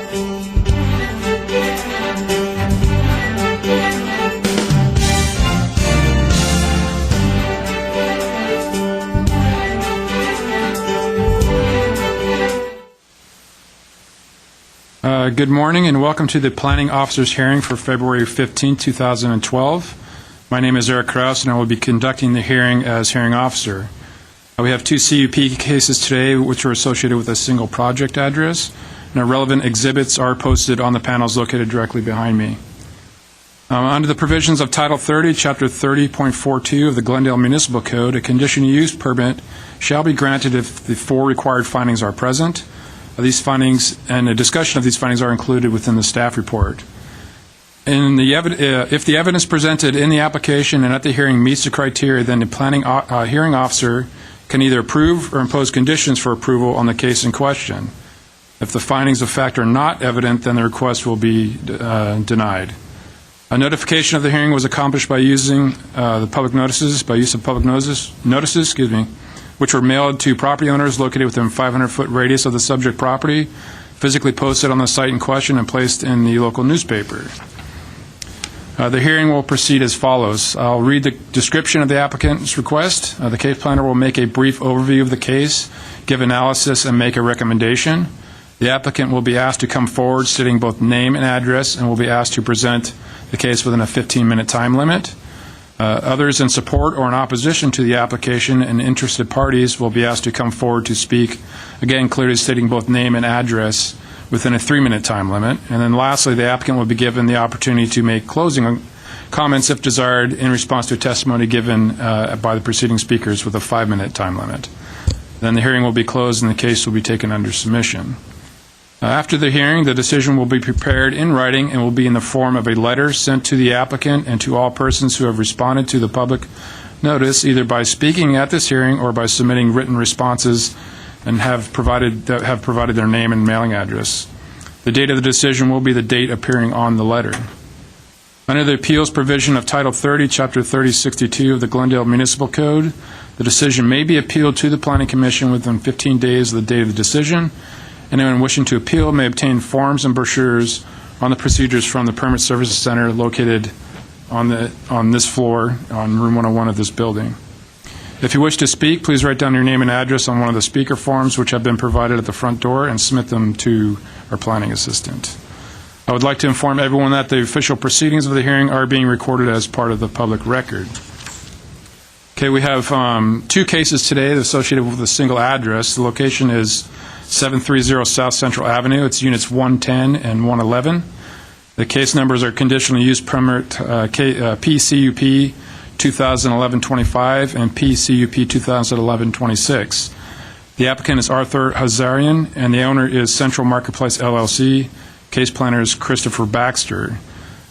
Good morning and welcome to the Planning Officers hearing for February 15, 2012. My name is Eric Krause and I will be conducting the hearing as hearing officer. We have two CUP cases today which are associated with a single project address, and our relevant exhibits are posted on the panels located directly behind me. Under the provisions of Title 30, Chapter 30.42 of the Glendale Municipal Code, a conditional use permit shall be granted if the four required findings are present. These findings and a discussion of these findings are included within the staff report. If the evidence presented in the application and at the hearing meets the criteria, then the planning hearing officer can either approve or impose conditions for approval on the case in question. If the findings of fact are not evident, then the request will be denied. A notification of the hearing was accomplished by using the public notices, which were mailed to property owners located within a 500-foot radius of the subject property, physically posted on the site in question, and placed in the local newspaper. The hearing will proceed as follows. I'll read the description of the applicant's request. The case planner will make a brief overview of the case, give analysis, and make a recommendation. The applicant will be asked to come forward stating both name and address, and will be asked to present the case within a 15-minute time limit. Others in support or in opposition to the application and interested parties will be asked to come forward to speak, again clearly stating both name and address within a 3-minute time limit. And then lastly, the applicant will be given the opportunity to make closing comments if desired in response to testimony given by the preceding speakers with a 5-minute time limit. Then the hearing will be closed and the case will be taken under submission. After the hearing, the decision will be prepared in writing and will be in the form of a letter sent to the applicant and to all persons who have responded to the public notice, either by speaking at this hearing or by submitting written responses and have provided their name and mailing address. The date of the decision will be the date appearing on the letter. Under the appeals provision of Title 30, Chapter 3062 of the Glendale Municipal Code, the decision may be appealed to the Planning Commission within 15 days of the date of the decision. Anyone wishing to appeal may obtain forms and brochures on the procedures from the Permit Services Center located on this floor on room 101 of this building. If you wish to speak, please write down your name and address on one of the speaker forms which have been provided at the front door and submit them to our planning assistant. I would like to inform everyone that the official proceedings of the hearing are being recorded as part of the public record. Okay, we have two cases today associated with a single address. The location is 730 South Central Avenue. It's units 110 and 111. The case numbers are conditional use permit PCUP 2011-25 and PCUP 2011-26. The applicant is Arthur Hazarian and the owner is Central Marketplace LLC. Case planner is Christopher Baxter.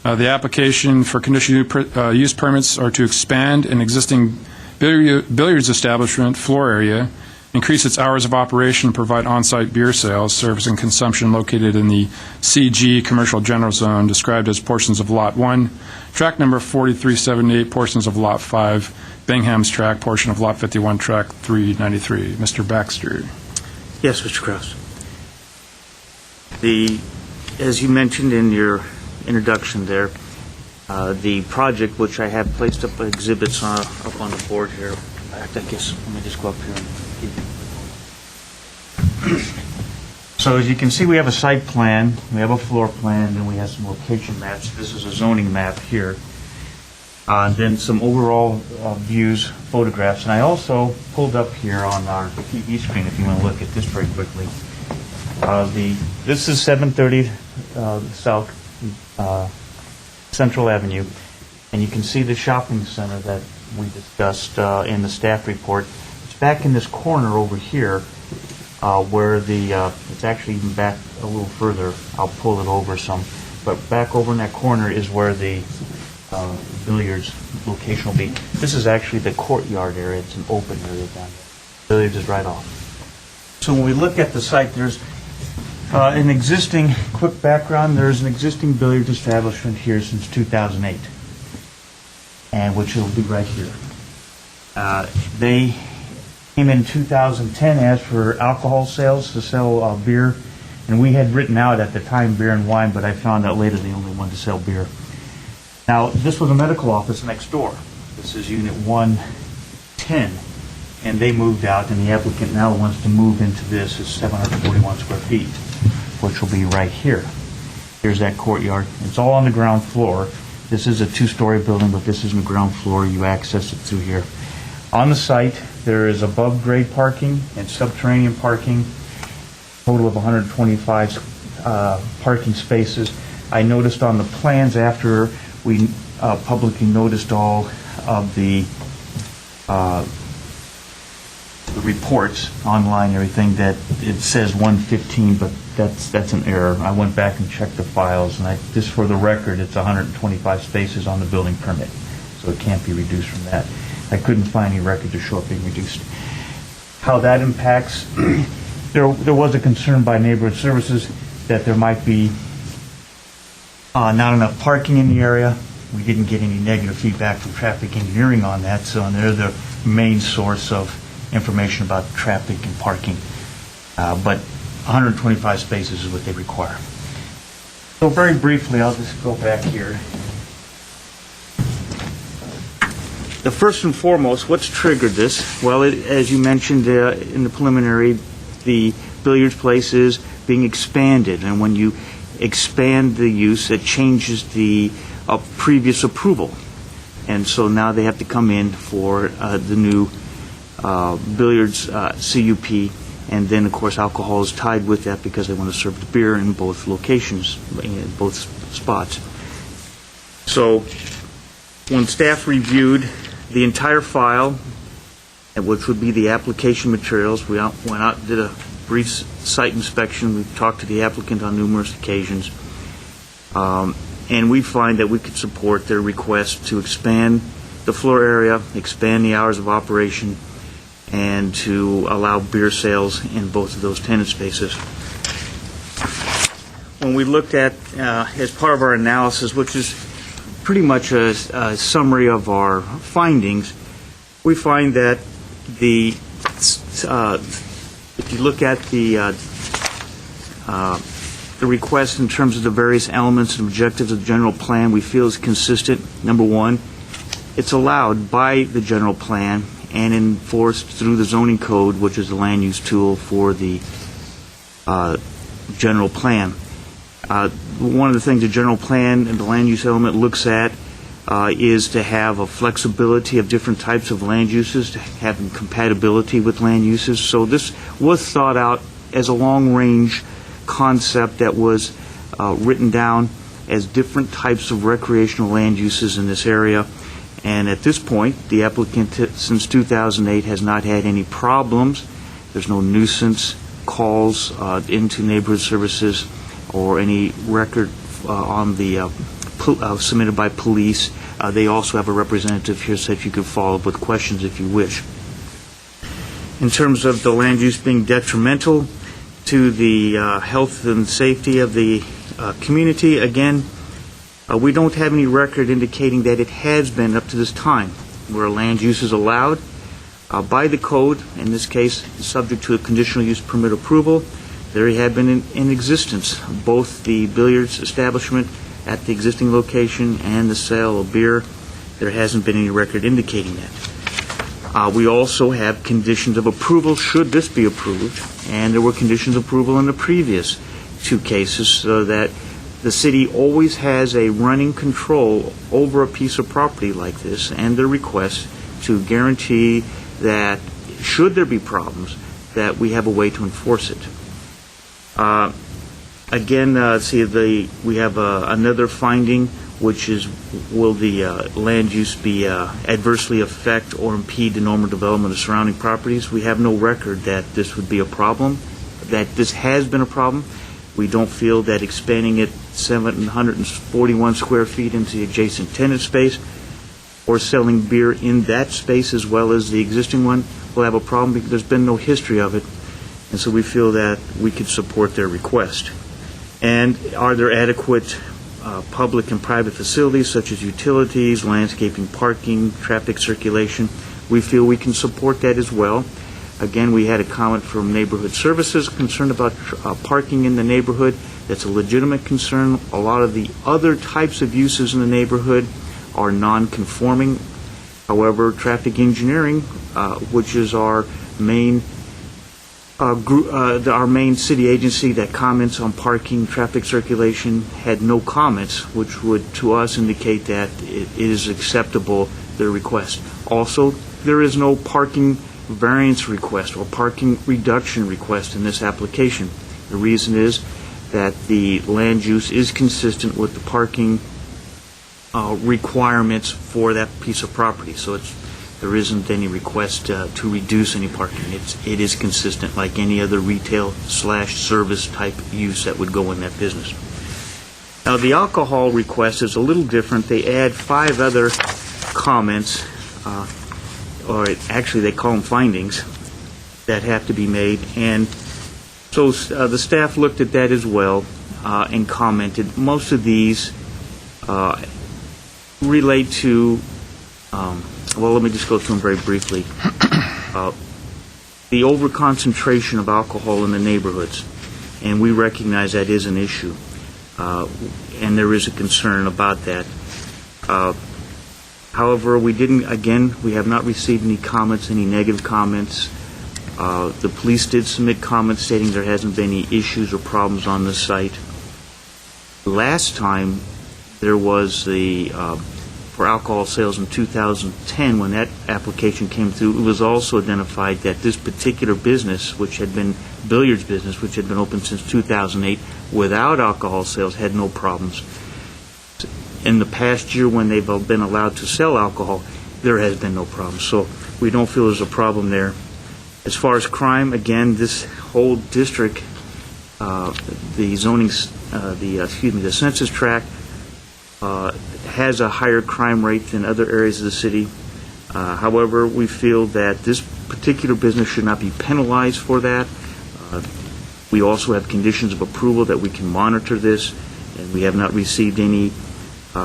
The application for conditional use permits are to expand an existing billiards establishment floor area, increase its hours of operation, and provide on-site beer sales, service, and consumption located in the CG Commercial General Zone, described as portions of Lot 1, tract number 4378, portions of Lot 5, Bingham's tract, portion of Lot 51, tract 393. Mr. Baxter. Yes, Mr. Krause. As you mentioned in your introduction there, the project which I have placed up exhibits up on the board here. I guess let me just go up here and give you. So as you can see, we have a site plan, we have a floor plan, and we have some location maps. This is a zoning map here. And then some overall views, photographs. And I also pulled up here on our TV screen, if you want to look at this very quickly. This is 730 South Central Avenue, and you can see the shopping center that we discussed in the staff report. It's back in this corner over here where it's actually even back a little further. I'll pull it over some, but back over in that corner is where the billiards location will be. This is actually the courtyard area. It's an open area down there. Billiards is right off. So when we look at the site, there's an existing, quick background, there's an existing billiards establishment here since 2008, and which will be right here. They came in 2010, asked for alcohol sales to sell beer And we had written out at the time beer and wine, but I found out later they only wanted to sell beer. Now, this was a medical office next door. This is Unit 110, and they moved out, and the applicant now wants to move into this. It's 741 square feet, which will be right here. Here's that courtyard. It's all on the ground floor. This is a two-story building, but this isn't ground floor. You access it through here. On the site, there is above-grade parking and subterranean parking, total of 125 parking spaces. I noticed on the plans after we publicly noticed all of the reports online, everything, that it says 115, but that's an error. I went back and checked the files, and just for the record, it's 125 spaces on the building permit, so it can't be reduced from that. I couldn't find any record to show it being reduced. How that impacts, there was a concern by neighborhood services that there might be not enough parking in the area. We didn't get any negative feedback from traffic engineering on that, so they're the main source of information about traffic and parking. But 125 spaces is what they require. So very briefly, I'll just go back here. The first and foremost, what's triggered this? Well, as you mentioned in the preliminary, the billiards place is being expanded, and when you expand the use, it changes the previous approval. And so now they have to come in for the new billiards CUP, and then, of course, alcohol is tied with that because they want to serve the beer in both locations, in both spots. So when staff reviewed the entire file, which would be the application materials, we went out and did a brief site inspection. We talked to the applicant on numerous occasions, and we find that we could support their request to expand the floor area, expand the hours of operation, and to allow beer sales in both of those tenant spaces. When we looked at, as part of our analysis, which is pretty much a summary of our findings, we find that if you look at the request in terms of the various elements and objectives of the general plan, we feel is consistent. Number one, it's allowed by the general plan and enforced through the zoning code, which is the land use tool for the general plan. One of the things the general plan and the land use element looks at is to have a flexibility of different types of land uses, to have compatibility with land uses. So this was thought out as a long-range concept that was written down as different types of recreational land uses in this area. And at this point, the applicant, since 2008, has not had any problems. There's no nuisance calls into neighborhood services or any record on the submitted by police. They also have a representative here so that you can follow up with questions if you wish. In terms of the land use being detrimental to the health and safety of the community, again, we don't have any record indicating that it has been up to this time. Where land use is allowed by the code, in this case subject to a conditional use permit approval, there have been in existence both the billiards establishment at the existing location and the sale of beer. There hasn't been any record indicating that. We also have conditions of approval should this be approved, and there were conditions of approval in the previous two cases, so that the city always has a running control over a piece of property like this, and their request to guarantee that should there be problems, that we have a way to enforce it. Again, we have another finding, which is, will the land use be adversely affect or impede the normal development of surrounding properties? We have no record that this would be a problem, that this has been a problem. We don't feel that expanding it 741 square feet into the adjacent tenant space or selling beer in that space as well as the existing one will have a problem, because there's been no history of it. And so we feel that we could support their request. And are there adequate public and private facilities such as utilities, landscaping, parking, traffic circulation? We feel we can support that as well. Again, we had a comment from Neighborhood Services concerned about parking in the neighborhood. That's a legitimate concern. A lot of the other types of uses in the neighborhood are non-conforming. However, traffic engineering, which is our main our main city agency that comments on parking, traffic circulation, had no comments, which would, to us, indicate that it is acceptable, their request. Also, there is no parking variance request or parking reduction request in this application. The reason is that the land use is consistent with the parking requirements for that piece of property. So there isn't any request to reduce any parking. It is consistent like any other retail/service type use that would go in that business. Now, the alcohol request is a little different. They add 5 other comments, or actually they call them findings, that have to be made. And so the staff looked at that as well and commented. Most of these relate to well, let me just go through them very briefly. The overconcentration of alcohol in the neighborhoods, and we recognize that is an issue, and there is a concern about that. However, we have not received any comments, any negative comments. The police did submit comments stating there hasn't been any issues or problems on the site. Last time there was for alcohol sales in 2010, when that application came through, it was also identified that this particular business, which had been billiards business, which had been open since 2008, without alcohol sales, had no problems. In the past year, when they've been allowed to sell alcohol, there has been no problem. So we don't feel there's a problem there. As far as crime, again, this whole district, the census tract has a higher crime rate than other areas of the city. However, we feel that this particular business should not be penalized for that. We also have conditions of approval that we can monitor this, and we have not received any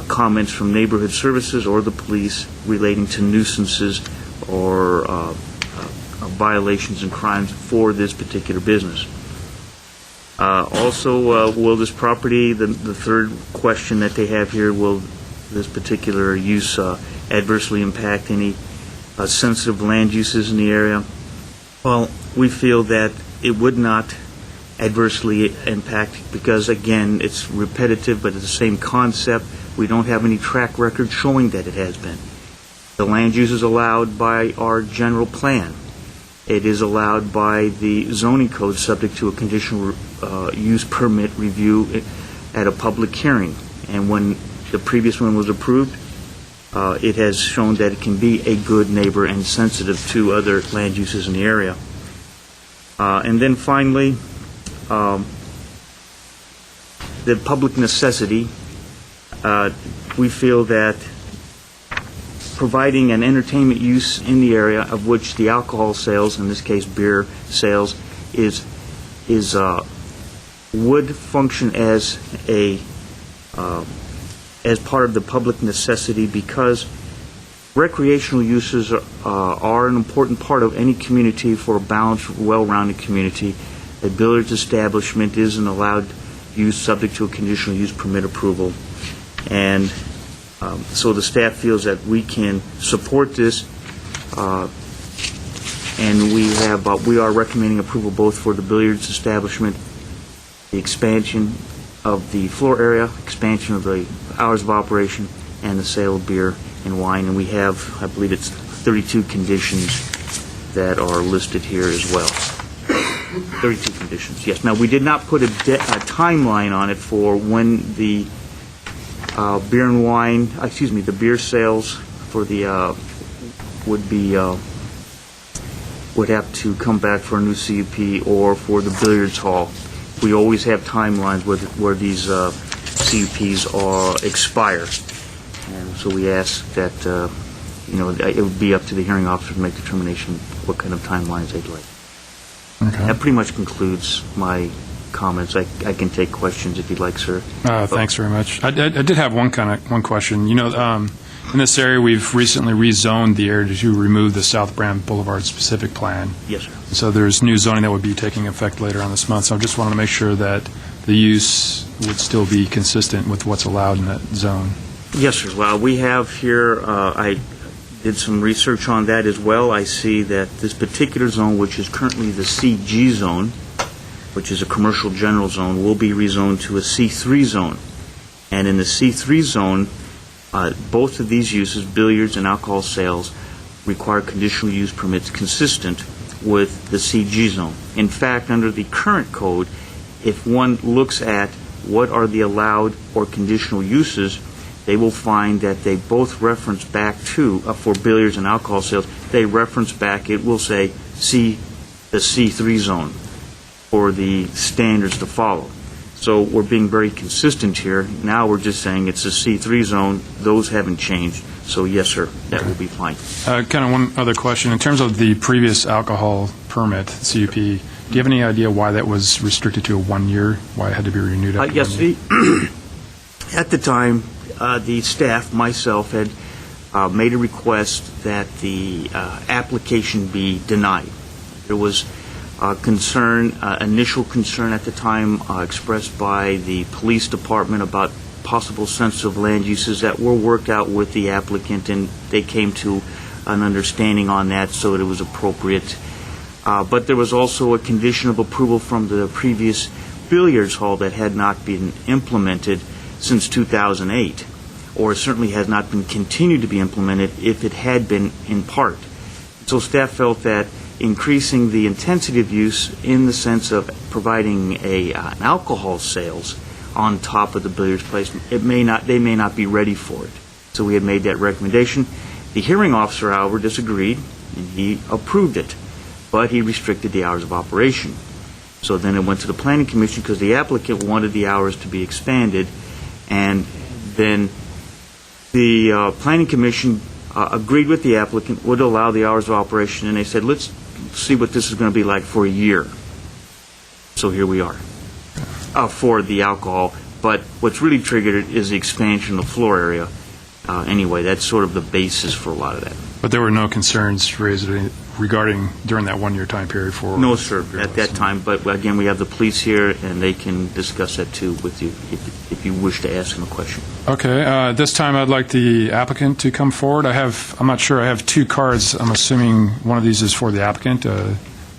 comments from Neighborhood Services or the police relating to nuisances or violations and crimes for this particular business. Also, will this property, the third question that they have here, will this particular use adversely impact any sensitive land uses in the area? Well, we feel that it would not adversely impact because, again, it's repetitive, but it's the same concept. We don't have any track record showing that it has been. The land use is allowed by our general plan. It is allowed by the zoning code subject to a conditional use permit review at a public hearing. And when the previous one was approved, it has shown that it can be a good neighbor and sensitive to other land uses in the area. And then finally, the public necessity. We feel that providing an entertainment use in the area of which the alcohol sales, in this case beer sales, would function as part of the public necessity because recreational uses are an important part of any community for a balanced, well-rounded community. A billiards establishment is an allowed use subject to a conditional use permit approval. And so the staff feels that we can support this, and we are recommending approval both for the billiards establishment, the expansion of the floor area, expansion of the hours of operation, and the sale of beer and wine. And we have, I believe it's 32 conditions that are listed here as well. 32 conditions, yes. Now, we did not put a timeline on it for when the beer and wine, the beer sales for the would have to come back for a new CUP or for the billiards hall. We always have timelines where these CUPs expire, and so we ask that it would be up to the hearing officer to make determination what kind of timelines they'd like. Okay. That pretty much concludes my comments. I can take questions if you'd like, sir. Thanks very much. I did have one question. In this area, we've recently rezoned the area to remove the South Brand Boulevard specific plan. Yes, sir. So there's new zoning that would be taking effect later on this month. So I just wanted to make sure that the use would still be consistent with what's allowed in that zone. Yes, sir. Well, we have here, I did some research on that as well. I see that this particular zone, which is currently the CG zone, which is a commercial general zone, will be rezoned to a C3 zone. And in the C3 zone, both of these uses, billiards and alcohol sales, require conditional use permits consistent with the CG zone. In fact, under the current code, if one looks at what are the allowed or conditional uses, they will find that they both reference back to, for billiards and alcohol sales, they reference back, it will say, the C3 zone for the standards to follow. So we're being very consistent here. Now we're just saying it's a C3 zone. Those haven't changed. So yes, sir, that will be fine. Kind of one other question. In terms of the previous alcohol permit, CUP, do you have any idea why that was restricted to a 1 year? Why it had to be renewed after 1 year? Yes, at the time, the staff, myself, had made a request that the application be denied. There was initial concern at the time expressed by the police department about possible sensitive land uses that were worked out with the applicant, and they came to an understanding on that, so that it was appropriate. But there was also a condition of approval from the previous billiards hall that had not been implemented since 2008, or certainly has not been continued to be implemented if it had been in part. So staff felt that increasing the intensity of use in the sense of providing an alcohol sales on top of the billiards place, they may not be ready for it. So we had made that recommendation. The hearing officer, however, disagreed, and he approved it, but he restricted the hours of operation. So then it went to the Planning Commission because the applicant wanted the hours to be expanded, and then the Planning Commission agreed with the applicant, would allow the hours of operation, and they said, let's see what this is going to be like for a year. So here we are for the alcohol. But what's really triggered it is the expansion of the floor area. Anyway, that's sort of the basis for a lot of that. But there were no concerns raised regarding during that 1 year time period for... No, sir, at that time. But again, we have the police here, and they can discuss that too with you if you wish to ask them a question. Okay. This time I'd like the applicant to come forward. I'm not sure, I have two cards. I'm assuming one of these is for the applicant.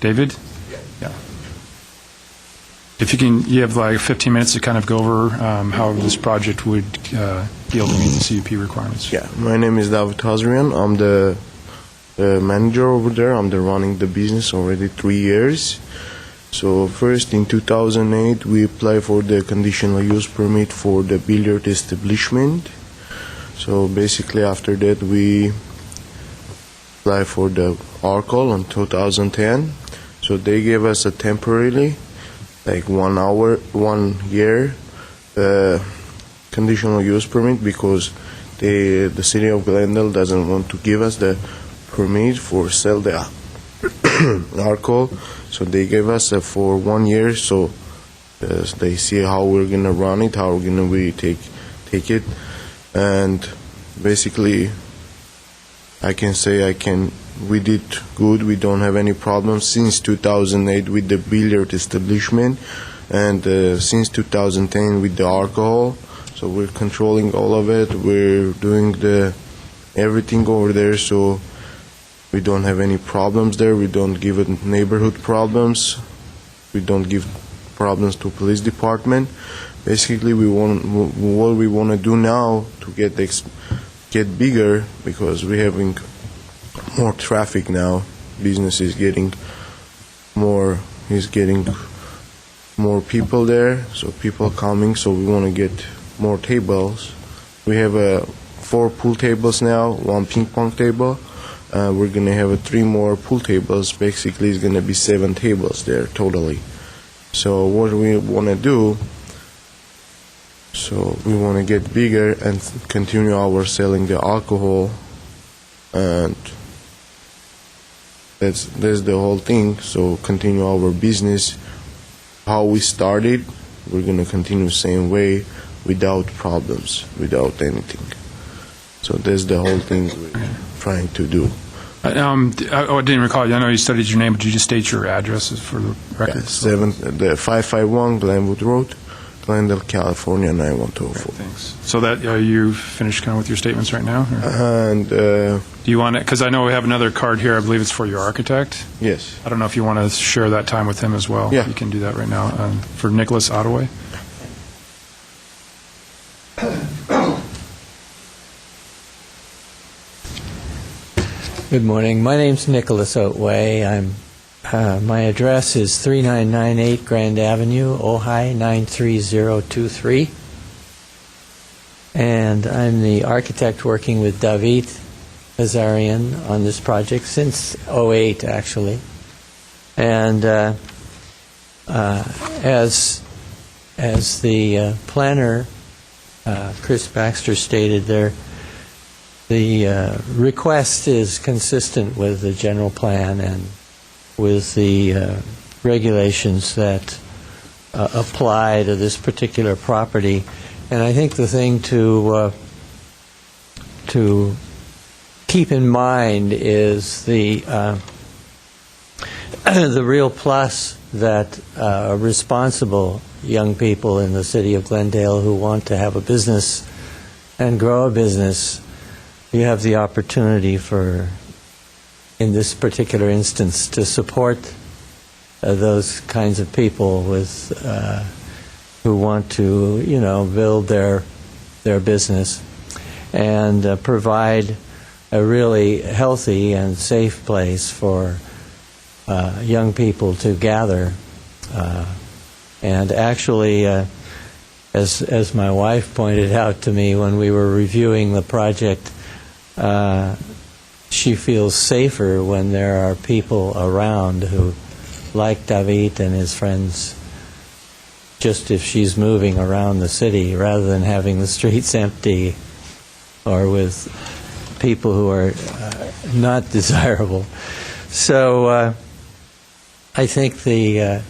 David? Yeah. If you have like 15 minutes to kind of go over how this project would be able to meet the CUP requirements. Yeah, my name is David Hazrian. I'm the manager over there. I'm running the business already 3 years. So first in 2008 we applied for the conditional use permit for the billiard establishment. So basically after that we applied for the alcohol in 2010. So they gave us a temporarily like 1 year conditional use permit because the city of Glendale doesn't want to give us the permit for sell the alcohol, so they gave us for 1 year. So they see how we're gonna run it, how we're gonna take it, and basically I can say we did good. We don't have any problems since 2008 with the billiard establishment, and since 2010 with the alcohol. So we're controlling all of it. We're doing everything over there, so we don't have any problems there. We don't give it neighborhood problems. We don't give problems to police department. Basically, what we want to do now to get bigger, because we're having more traffic now. Business is getting more people there, so people coming. So we want to get more tables. We have 4 pool tables now, 1 ping pong table. We're gonna have 3 more pool tables. Basically, it's gonna be 7 tables there totally. So what we want to do? So we want to get bigger and continue our selling the alcohol, and that's the whole thing. So continue our business how we started. We're gonna continue the same way without problems, without anything. So that's the whole thing we're trying to do. I didn't recall. I know you studied your name, but you just state your addresses for the record. The 551 Glenwood Road, Glendale, California, 91204. Thanks. So that you finished kind of with your statements right now? Or? And Do you want to, because I know we have another card here, I believe it's for your architect. yes, I don't know if you want to share that time with him as well. Yeah. You can do that right now. For Nicholas Ottaway. Good morning. My name's Nicholas Otway. My address is 3998 Grand Avenue, Ojai 93023. And I'm the architect working with David Azarian on this project since '08, actually. And as the planner, Chris Baxter, stated there, the request is consistent with the general plan and with the regulations that apply to this particular property. And I think the thing to keep in mind is the the real plus that responsible young people in the city of Glendale who want to have a business and grow a business, you have the opportunity for, in this particular instance, to support those kinds of people with who want to, build their business and provide a really healthy and safe place for young people to gather. And actually, as my wife pointed out to me when we were reviewing the project, she feels safer when there are people around who, like David and his friends, just if she's moving around the city rather than having the streets empty or with people who are not desirable. So I think the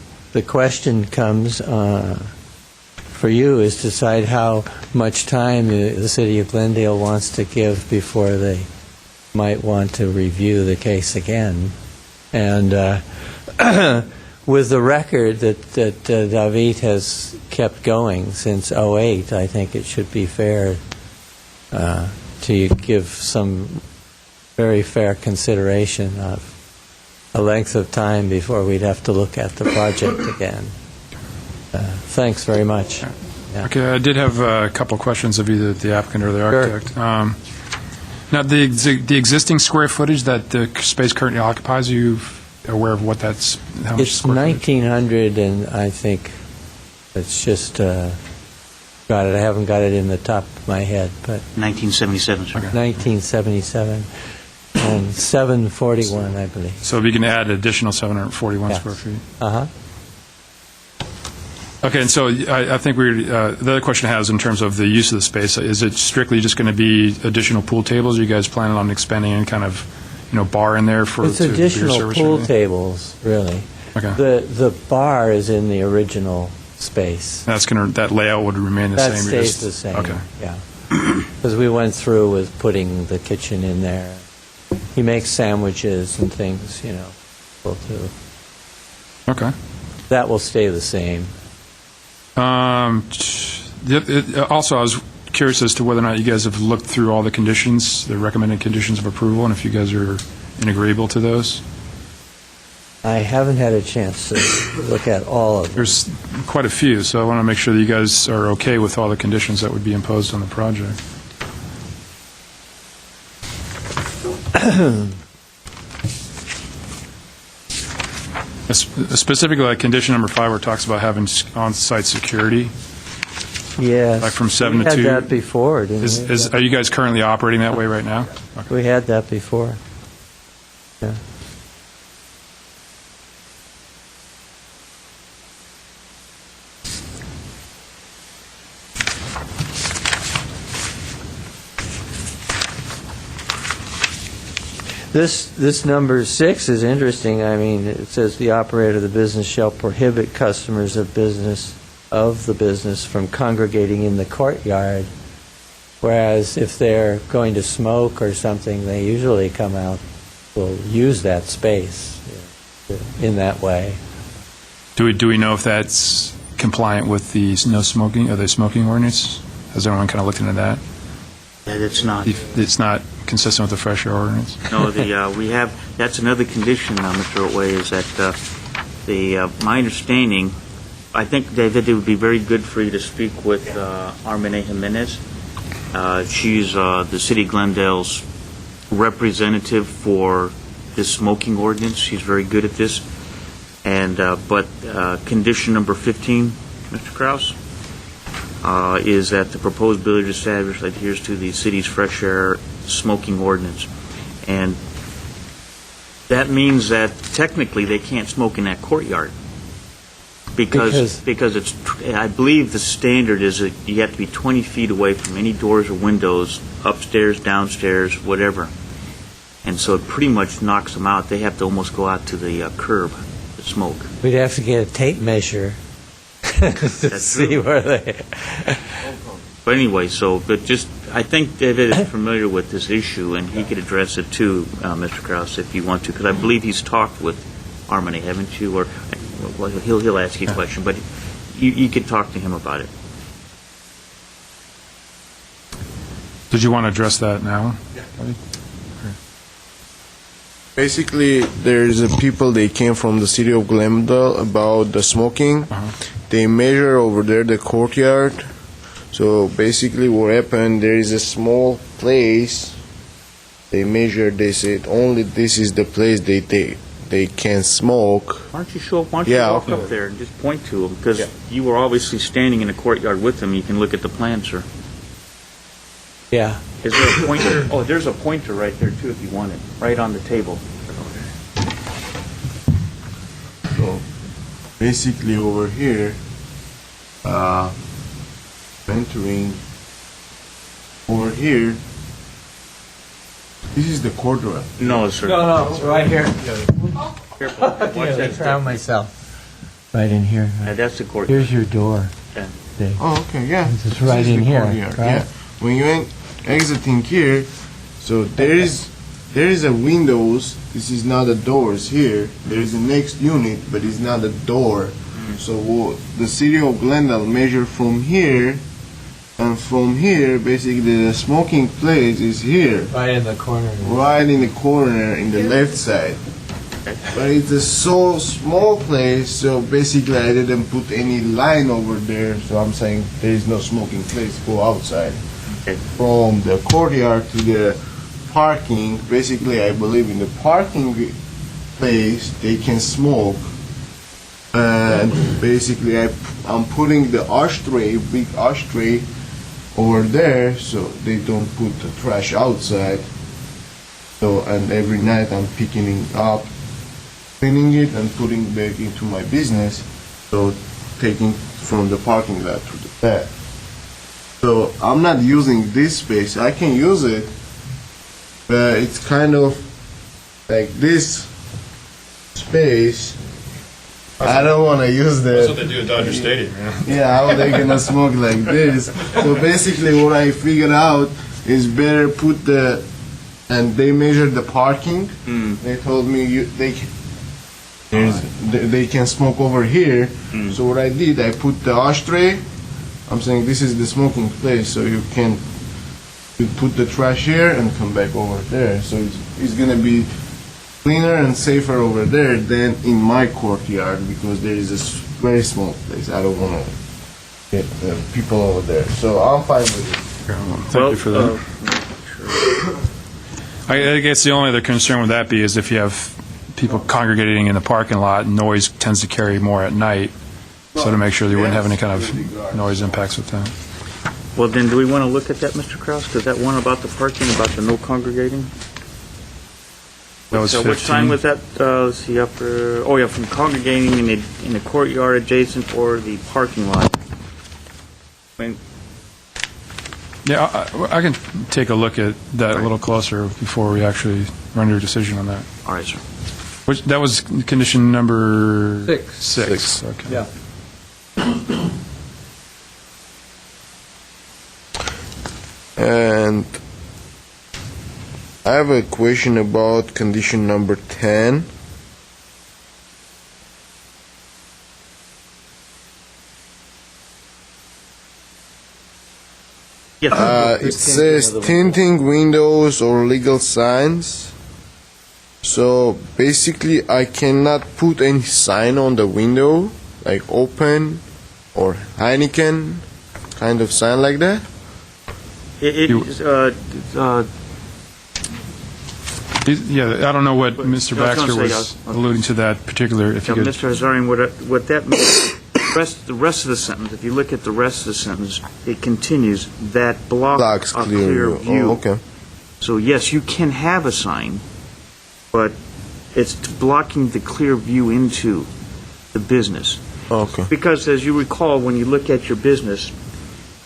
question comes for you is to decide how much time the city of Glendale wants to give before they might want to review the case again. And with the record that David has kept going since '08, I think it should be fair to give some very fair consideration of a length of time before we'd have to look at the project again. Thanks very much. Yeah. Okay, I did have a couple of questions of either the applicant or the architect. Now, the existing square footage that the space currently occupies, are you aware of what that's, how much It's square footage? 1,900, and I think it's just got it. I haven't got it in the top of my head, but 1977, sir. 1977 and 741, I believe. So if you can add additional 741 Yes. square feet. Uh-huh. Okay, and so I think the other question I have is in terms of the use of the space, is it strictly just going to be additional pool tables? Are you guys planning on expanding any kind of, bar in there for It's to be your additional service pool area? tables, really. Okay. The bar is in the original space. That layout would remain the That same? You're stays just- the same. Okay. Yeah. Because we went through with putting the kitchen in there. He makes sandwiches and things, people too. Okay. That will stay the same. Also, I was curious as to whether or not you guys have looked through all the conditions, the recommended conditions of approval, and if you guys are agreeable to those. I haven't had a chance to look at all of them. There's quite a few, so I want to make sure that you guys are okay with all the conditions that would be imposed on the project. Specifically, like condition number 5, where it talks about having on-site security. Yes. Like from 7 to 2? We had that before, didn't we? Are you guys currently operating that way right now? Okay. We had that before. Yeah. This number 6 is interesting. I mean, it says the operator of the business shall prohibit customers of the business from congregating in the courtyard Whereas if they're going to smoke or something, they usually come out, will use that space in that way. Do we know if that's compliant with the no smoking, or the smoking ordinance? Has everyone kind of looked into that? That it's not. It's not consistent with the fresh air ordinance? No, we have, that's another condition, Mr. Otway, is that my understanding, I think, David, it would be very good for you to speak with Armene Jimenez. She's the City of Glendale's representative for this smoking ordinance. She's very good at this. And but condition number 15, Mr. Kraus, is that the proposed village establishment adheres to the city's fresh air smoking ordinance. And that means that technically they can't smoke in that courtyard. Because it's, I believe the standard is that you have to be 20 feet away from any doors or windows, upstairs, downstairs, whatever. And so it pretty much knocks them out. They have to almost go out to the curb to smoke. We'd have to get a tape measure to see true. where they... But anyway, but just, I think David is familiar with this issue, and he could address it too, Mr. Kraus, if you want to, because I believe he's talked with Armani, haven't you? Or, well, he'll ask you a question, but you could talk to him about it. Did you want to address that now? Basically, there's a people, they came from the city of Glendale about the smoking. They measure over there the courtyard. So basically what happened, there is a small place. They measure, they said only this is the place they can smoke. Why don't you walk up there and just point to him? Because you were obviously standing in the courtyard with him. You can look at the plan, sir. Yeah. Is there a pointer? Oh, there's a pointer right there, too, if you want it. Right on the table. So basically over here, entering over here, this is the courtyard. No, sir. No, it's right here. Careful. Watch that I step. found myself. Right in here. That's the courtyard. Here's your door. Okay. Dave. Oh, okay, yeah. This is This right is in the here, courtyard, right? Yeah. When you exiting here, so there is a windows. This is not the doors here. There is a next unit, but it's not a door. So the city of Glendale measure from here, and from here, basically the smoking place is here, Right in the corner. right in the corner in the left side. But it's a so small place, so basically I didn't put any line over there, so I'm saying there is no smoking place, go outside. Okay. From the courtyard to the parking, basically I believe in the parking place they can smoke. And basically I'm putting the ashtray, big ashtray over there, so they don't put the trash outside. So, and every night I'm picking it up, cleaning it and putting back into my business. So taking from the parking lot to the back. So I'm not using this space. I can use it, but it's kind of like this space. I don't want to use that. That's what they do at Dodger Stadium, Yeah, how they gonna smoke like this? So basically, what I figured out is better put and they measured the parking. They told me they can smoke over here. So what I did, I put the ashtray. I'm saying this is the smoking place, so you put the trash here and come back over there. So it's gonna be cleaner and safer over there than in my courtyard, because there is a very small place. I don't want to get people over there. So I'm fine with it. Thank you for that. I guess the only other concern with that be is if you have people congregating in the parking lot, noise tends to carry more at night. So to make sure you wouldn't have any kind of noise impacts with that. Well, then, do we want to look at that, Mr. Kraus? Because that one about the parking, about the no congregating? That was So 15. what time was that? Let's see, from congregating in the courtyard adjacent or the parking lot. Yeah, I can take a look at that a little closer before we actually render a decision on that. All right, sir. That was condition number... 6. 6, okay. Yeah. And I have a question about condition number 10. Yes. It says tinting windows or legal signs. So basically, I cannot put any sign on the window, like open or Heineken, kind of sign like that. Yeah, I don't know what Mr. I was gonna Baxter say, was alluding to that particular, if you could. Mr. Hazarian, what that means, the rest of the sentence, if you look at the rest of the sentence, it continues, that blocks Blocks a clear view. Oh, okay. So yes, you can have a sign, but it's blocking the clear view into the business. Okay. Because as you recall, when you look at your business,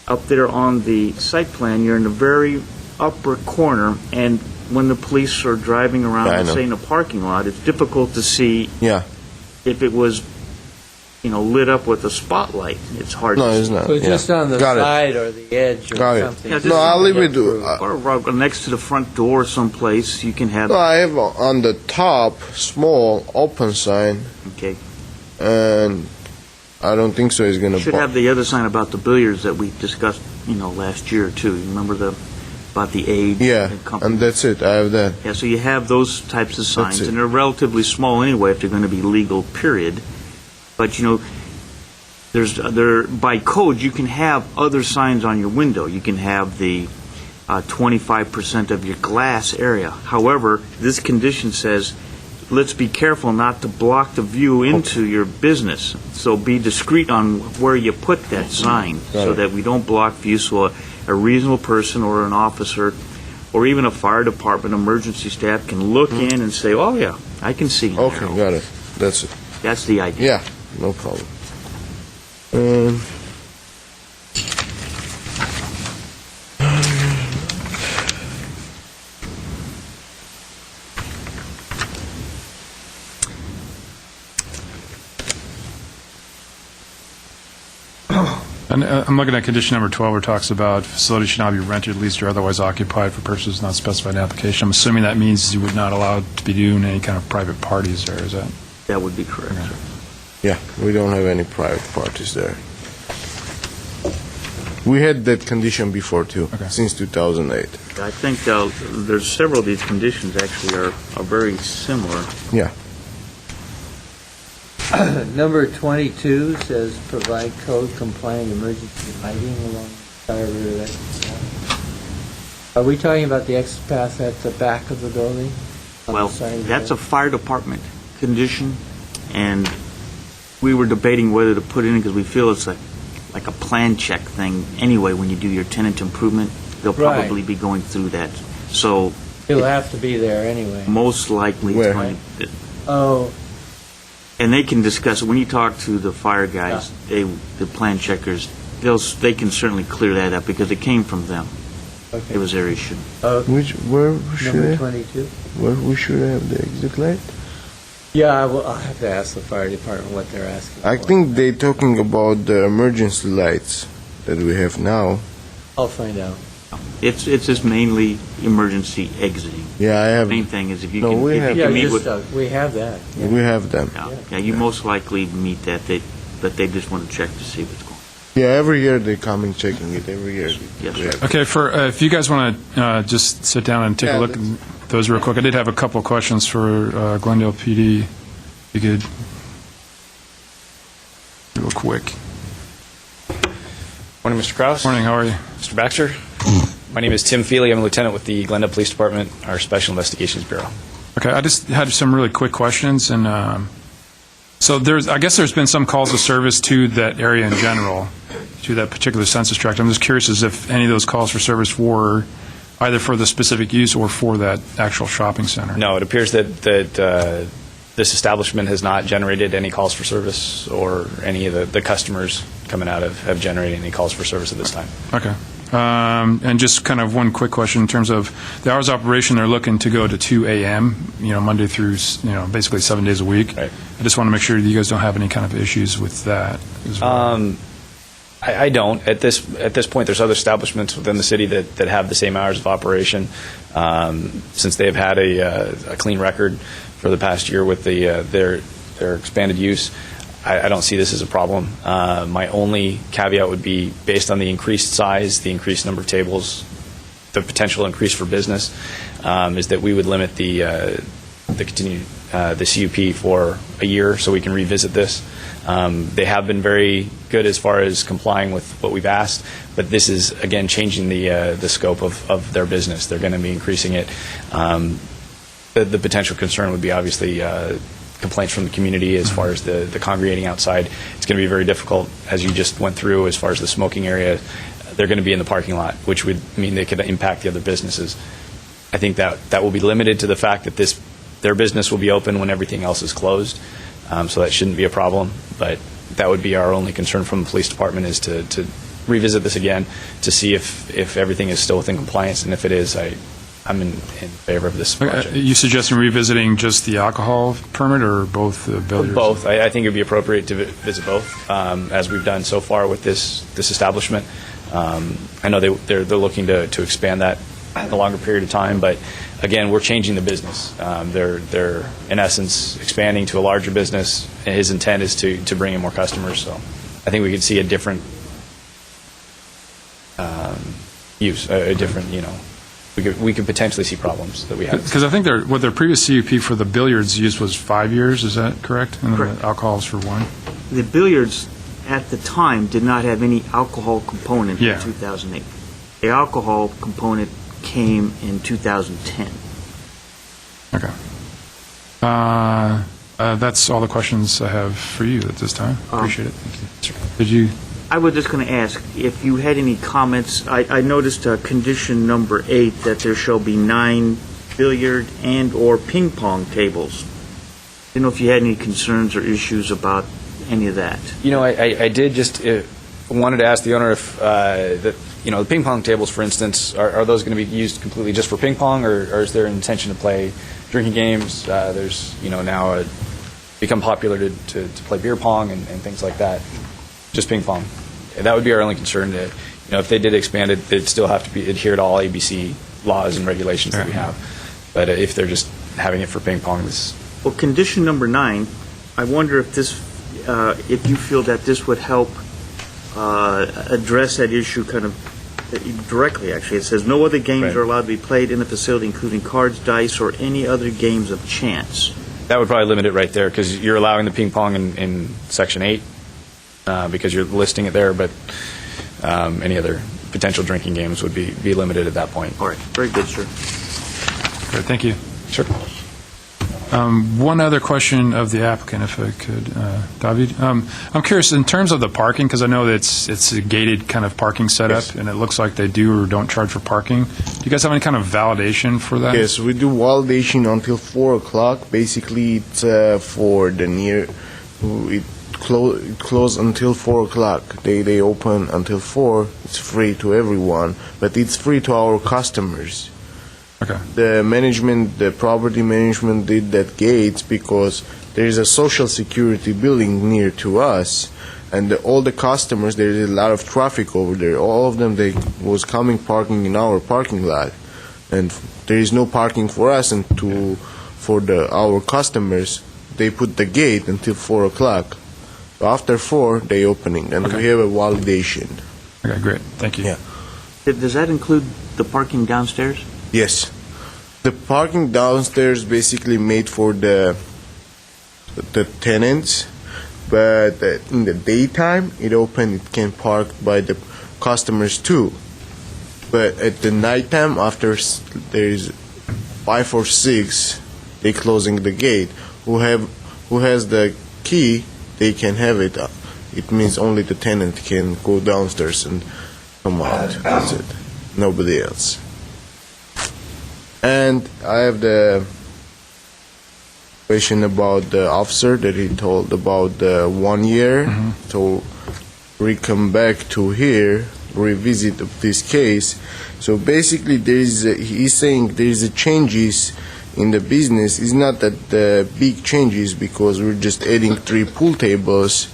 up there on the site plan, you're in the very upper corner, and when the police are driving around, Yeah, I know. say in a parking lot, it's difficult to see Yeah. if it was, lit up with a spotlight. It's hard No, to see. it's not. So Yeah. just on the Got it. side or the edge or Got it. something. Yeah, just- No, I'll leave it. Or next to the front door someplace, you can have, No, I have on the top small open sign, okay. and I don't think so. It's gonna. Should have the other sign about the billiards that we discussed, last year too. You remember about the age? Yeah, and company? and that's it. I have that. Yeah, so you have those types of signs, it. and they're relatively small anyway if they're going to be legal, period. But, by code, you can have other signs on your window. You can have the 25% of your glass area. However, this condition says, let's be careful not to block the view into your business. So be discreet on where you put that sign so it. that we don't block view, so a reasonable person or an officer or even a fire department emergency staff can look in and say, oh, yeah, I can see an Okay, arrow. got it. That's it. That's the idea. Yeah, no problem. Um, And I'm looking at condition number 12, where it talks about facilities should not be rented, leased, or otherwise occupied for purposes not specified in the application. I'm assuming that means you would not allow to be doing any kind of private parties there, is that? That would be correct. Okay. yeah, we don't have any private parties there. We had that condition before too, Okay. since 2008. I think there's several of these conditions actually are very similar. Yeah. Number 22 says provide code compliant emergency lighting along the entire rear exit path. Are we talking about the exit path at the back of the building? On the Well, side of the that's a building? fire department condition, and we were debating whether to put it in because we feel it's like a plan check thing anyway. When you do your tenant improvement, they'll Right. probably be going through that. So It'll have to be there anyway. most likely Where? it's going to... Oh, And they can discuss it. When you talk to the fire guys, the plan checkers, they can certainly clear that up because it came from them. okay. It was their issue. Where should Number I, 22? where we should have the exit light? Yeah, I'll have to ask the fire department what they're asking I for. think they're talking about the emergency lights that we have now. I'll find out. It's just mainly emergency exiting. Yeah, I have. Main thing is if you No, can, we if have- you Yeah, can meet just, with... we have that. Yeah. We have them. Yeah, you most likely meet that, but they just want to check to see what's going on. Yeah, every year they come and checking it. Every year. Yes, we sir. have. Okay, if you guys want to just sit down and take Yeah, a look at those real quick. I did have a couple of questions for Glendale PD. You could, real quick. Morning, Mr. Kraus. Morning, how are you? Mr. Baxter. My name is Tim Feely. I'm a lieutenant with the Glendale Police Department, our Special Investigations Bureau. Okay, I just had some really quick questions, and so I guess there's been some calls of service to that area in general, to that particular census tract. I'm just curious as if any of those calls for service were either for the specific use or for that actual shopping center. No, it appears that this establishment has not generated any calls for service, or any of the customers coming out have generated any calls for service at this time. Okay. And just kind of one quick question in terms of the hours of operation, they're looking to go to 2 a.m., Monday through, basically 7 days a week. Right. I just want to make sure that you guys don't have any kind of issues with that as well. I don't. At this point, there's other establishments within the city that have the same hours of operation. Since they've had a clean record for the past year with their expanded use, I don't see this as a problem. My only caveat would be based on the increased size, the increased number of tables, the potential increase for business, is that we would limit the CUP for a year so we can revisit this. They have been very good as far as complying with what we've asked, but this is, again, changing the scope of their business. They're going to be increasing it. The potential concern would be obviously complaints from the community as far as the congregating outside. It's going to be very difficult, as you just went through, as far as the smoking area. They're going to be in the parking lot, which would mean they could impact the other businesses. I think that will be limited to the fact that their business will be open when everything else is closed, so that shouldn't be a problem. But that would be our only concern from the police department, is to revisit this again to see if everything is still within compliance, and if it is, I'm in favor of this project. You suggesting revisiting just the alcohol permit or both the billiards? Both. I think it would be appropriate to visit both, as we've done so far with this establishment. I know they're looking to expand that in a longer period of time, but again, we're changing the business. They're in essence expanding to a larger business, and his intent is to bring in more customers. So I think we could see a different use, a different, we could potentially see problems that we have. Because I think their previous CUP for the billiards use was 5 years, is that correct? And then Correct. the alcohol is for 1? The billiards, at the time, did not have any alcohol component Yeah. in 2008. The alcohol component came in 2010. Okay. That's all the questions I have for you at this time. Appreciate it. Thank you. Did you? I was just going to ask if you had any comments. I noticed condition number 8, that there shall be 9 billiard and/or ping pong tables. Didn't know if you had any concerns or issues about any of that. I did just wanted to ask the owner if the ping pong tables, for instance, are those going to be used completely just for ping pong, or is there an intention to play drinking games? There's now become popular to play beer pong and things like that. Just ping pong. That would be our only concern. That if they did expand it, they'd still have to be adhere to all ABC laws and regulations that we have. But if they're just having it for ping pong, this. Well, condition number 9, I wonder if you feel that this would help address that issue kind of directly, actually. It says, no other games Right. are allowed to be played in the facility, including cards, dice, or any other games of chance. That would probably limit it right there, because you're allowing the ping pong in Section 8, because you're listing it there, but any other potential drinking games would be limited at that point. All right, very good, sir. Great, thank you. Sure. One other question of the applicant, if I could, David. I'm curious, in terms of the parking, because I know that it's a gated kind of parking setup, Yes. and it looks like they do or don't charge for parking. Do you guys have any kind of validation for that? Yes, we do validation until 4 o'clock. Basically, it's for the it close until 4 o'clock. They open until 4. It's free to everyone, but it's free to our customers. Okay. The property management did that gates because there is a social security building near to us, and all the customers, there is a lot of traffic over there. All of them, they was coming parking in our parking lot, and there is no parking for us and for our customers. They put the gate until 4 o'clock. After 4, they opening, and we have a validation. Okay, great. Thank you. Yeah. Does that include the parking downstairs? Yes. The parking downstairs basically made for the tenants, but in the daytime it open, it can park by the customers too. But at the nighttime, after there is 5 or 6, they closing the gate. Who has the key, they can have it. It means only the tenant can go downstairs and come out. That's it. Nobody else. And I have the question about the officer that he told about the 1 year. So we come back to here, revisit of this case. So basically, he's saying there is a changes in the business. It's not that the big changes because we're just adding 3 pool tables.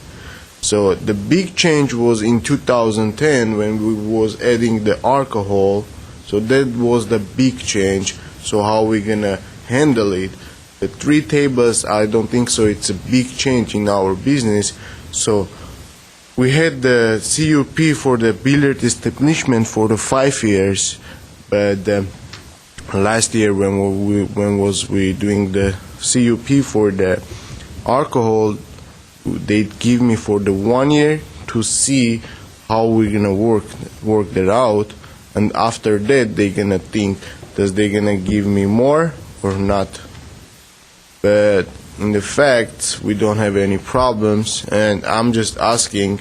So the big change was in 2010 when we was adding the alcohol. So that was the big change. So how we gonna handle it? The 3 tables, I don't think so. It's a big change in our business. So we had the CUP for the billiard establishment for the 5 years, but last year when was we doing the CUP for the alcohol, they give me for the 1 year to see how we're gonna work that out, and after that they gonna think does they gonna give me more or not. But in the fact we don't have any problems, and I'm just asking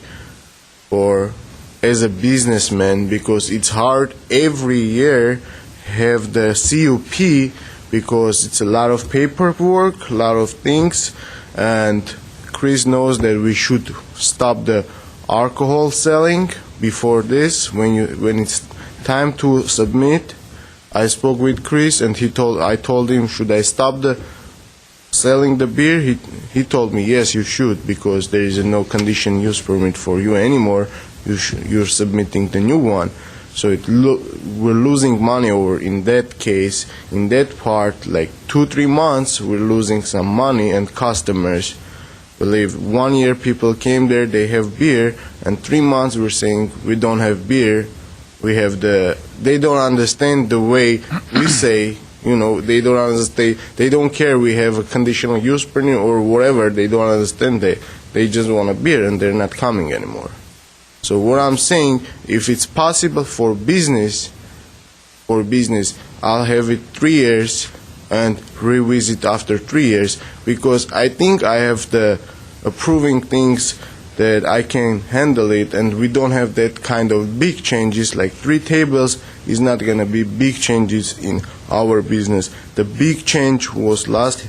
for as a businessman, because it's hard every year have the CUP because it's a lot of paperwork, a lot of things, and Chris knows that we should stop the alcohol selling before this. When it's time to submit, I spoke with Chris and I told him, should I stop the selling the beer? He told me, yes, you should, because there is no condition use permit for you anymore. You're submitting the new one. So we're losing money over in that case, in that part, like 2-3 months, we're losing some money and customers. Believe 1 year people came there, they have beer, and 3 months we're saying we don't have beer. They don't understand the way we say, they don't understand, they don't care we have a conditional use permit or whatever, they don't understand that. They just want a beer and they're not coming anymore. So what I'm saying, if it's possible for business, I'll have it 3 years and revisit after 3 years, because I think I have the approving things that I can handle it, and we don't have that kind of big changes. Like 3 tables is not going to be big changes in our business. The big change was last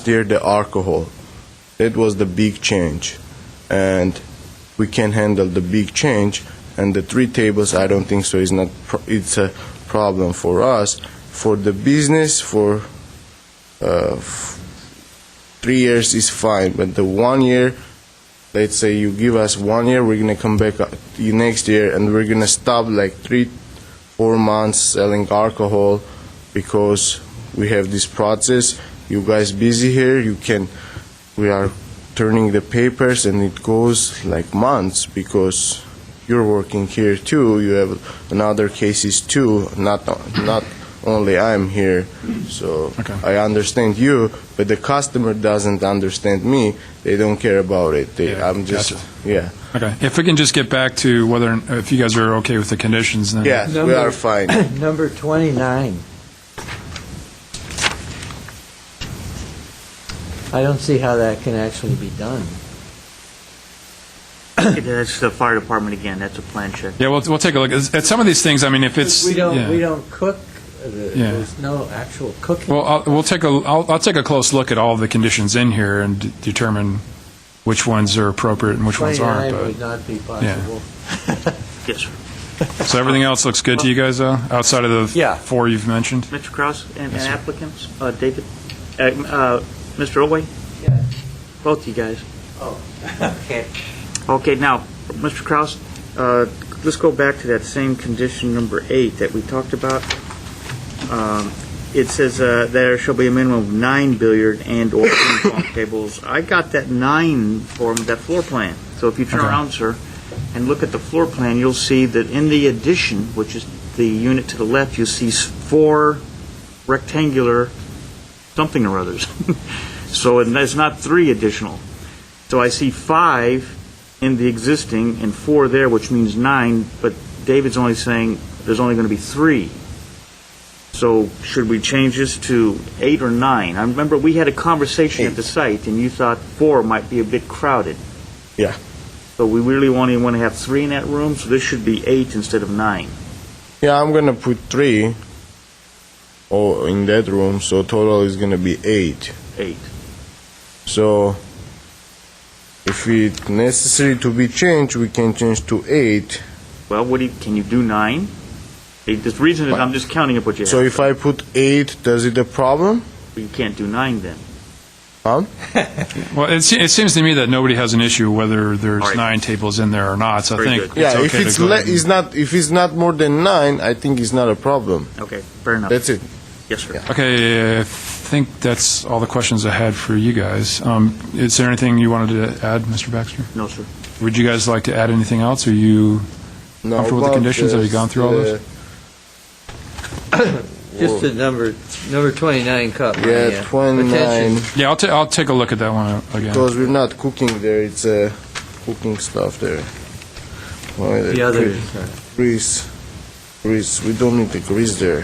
year, the alcohol. That was the big change, and we can handle the big change. And the 3 tables, I don't think so. It's a problem for us. For the business, for 3 years is fine, but the 1 year, let's say you give us 1 year, we're gonna come back next year and we're gonna stop like 3-4 months selling alcohol because we have this process. You guys busy here, we are turning the papers and it goes like months because you're working here too. You have another cases too, not only I'm here. So Okay. I understand you, but the customer doesn't understand me. They don't care about it. I'm just, gotcha. yeah. Okay. If we can just get back to if you guys are okay with the conditions, then. Yeah, we are fine. Number 29. I don't see how that can actually be done. That's the fire department again, that's a plan check. Yeah, we'll take a look at some of these things. I mean, if it's. We don't yeah. cook. There's no actual cooking. Well, I'll take a close look at all the conditions in here and determine which ones are appropriate and which ones aren't. 29 would not be possible. Yes, sir. So everything else looks good to you guys, though, outside of the Yeah. 4 you've mentioned? Mr. Kraus and Yes, sir. applicants, David, Mr. Oway, Yes. both you guys. Oh, okay. Okay, now, Mr. Kraus, let's go back to that same condition number 8 that we talked about. It says there shall be a minimum of 9 billiard and/or ping pong tables. I got that 9 from that floor plan. So if you turn Okay. around, sir, and look at the floor plan, you'll see that in the addition, which is the unit to the left, you'll see 4 rectangular something or others. So it's not 3 additional. So I see 5 in the existing and 4 there, which means 9, but David's only saying there's only going to be 3. So should we change this to 8 or 9? I remember we had a conversation at the site, and you thought 4 might be a bit crowded. Yeah. So we really only want to have 3 in that room, so this should be 8 instead of 9. Yeah, I'm gonna put 3 in that room, so total is gonna be 8. 8. So if it's necessary to be changed, we can change to 8. Well, can you do 9? The reason is I'm just counting up what you have. So if I put 8, does it a problem? You can't do 9 then. Huh? Well, it seems to me that nobody has an issue whether there's All right. 9 tables in there or not, so I Very think good. it's Yeah, okay if it's to go ahead and- it's not if it's not more than 9, I think it's not a problem. Okay, fair enough. That's it. Yes, sir. Okay, I think that's all the questions I had for you guys. Is there anything you wanted to add, Mr. Baxter? No, sir. Would you guys like to add anything else? Are you No, comfortable with the about conditions? Have you gone through all those? Just the number 29 caught my Yeah, 29. attention. Yeah, I'll take a look at that one again. Because we're not cooking there, it's cooking stuff there. Why The other, grease. We don't need the grease there.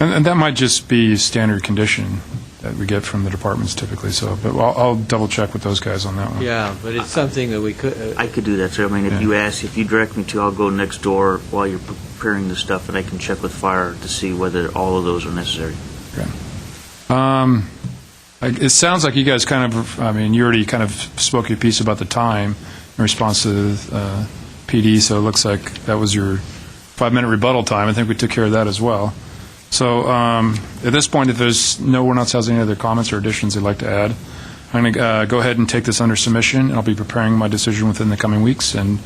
And that might just be standard condition that we get from the departments typically, so, but I'll double check with those guys on that one. yeah, but it's something that we could, I could do that, sir. I mean, if Yeah. you direct me to, I'll go next door while you're preparing the stuff, and I can check with fire to see whether all of those are necessary. It sounds like you guys kind of, I mean, you already kind of spoke your piece about the time in response to PD, so it looks like that was your 5-minute rebuttal time. I think we took care of that as well. So at this point, if there's no one else has any other comments or additions they'd like to add, I'm going to go ahead and take this under submission, and I'll be preparing my decision within the coming weeks, and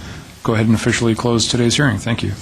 go ahead and officially close today's hearing. Thank you.